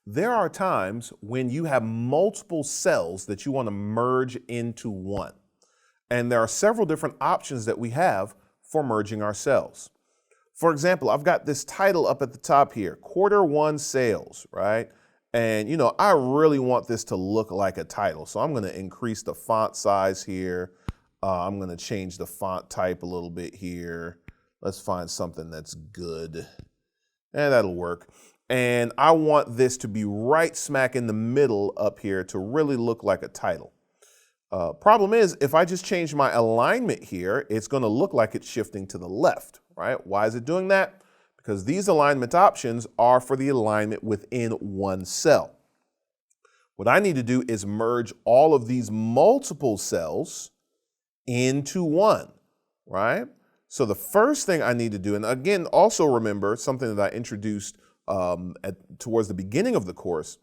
There are times when you have multiple cells that you want to merge into one. And there are several different options that we have for merging our cells. For example, I've got this title up at the top here, Q1 sales, right? And I really want this to look like a title. So I'm going to increase the font size here. I'm going to change the font type a little bit here. Let's find something that's good. And that'll work. And I want this to be right smack in the middle up here to really look like a title. Problem is, if I just change my alignment here, it's going to look like it's shifting to the left, right? Why is it doing that? Because these alignment options are for the alignment within one cell. What I need to do is merge all of these multiple cells into one, right? So the first thing I need to do, and again, also remember something that I introduced towards the beginning of the course,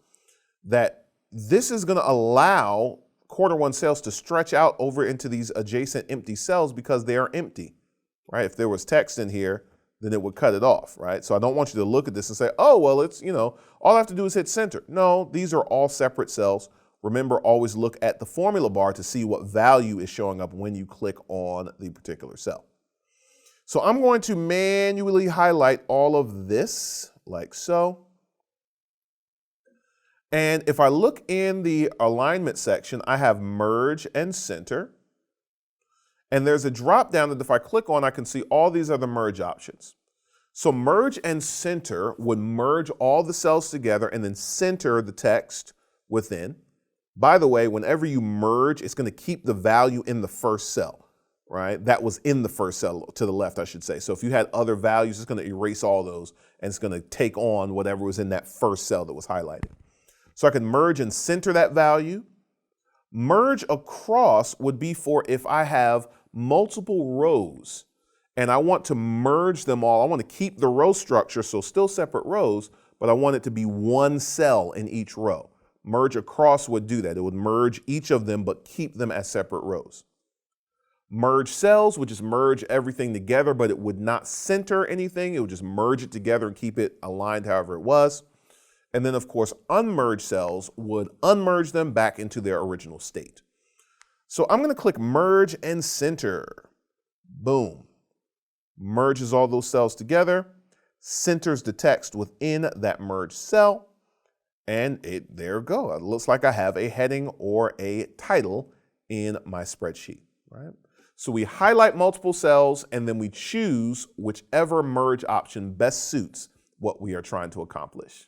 that this is going to allow Q1 cells to stretch out over into these adjacent empty cells because they are empty, right? If there was text in here, then it would cut it off, right? So I don't want you to look at this and say, oh, well, it's, all I have to do is hit center. No, these are all separate cells. Remember, always look at the formula bar to see what value is showing up when you click on the particular cell. So I'm going to manually highlight all of this like so. And if I look in the alignment section, I have merge and center. And there's a drop down that if I click on, I can see all these other merge options. So merge and center would merge all the cells together and then center the text within. By the way, whenever you merge, it's going to keep the value in the first cell, right? That was in the first cell to the left, I should say. So if you had other values, it's going to erase all those and it's going to take on whatever was in that first cell that was highlighted. So I can merge and center that value. Merge across would be for if I have multiple rows and I want to merge them all. I want to keep the row structure, so still separate rows, but I want it to be one cell in each row. Merge across would do that. It would merge each of them, but keep them as separate rows. Merge cells would just merge everything together, but it would not center anything. It would just merge it together and keep it aligned however it was. And then, of course, unmerged cells would unmerge them back into their original state. So I'm going to click Merge and Center. Boom. Merges all those cells together, centers the text within that merged cell, and there we go. It looks like I have a heading or a title in my spreadsheet, right? So we highlight multiple cells, and then we choose whichever merge option best suits what we are trying to accomplish.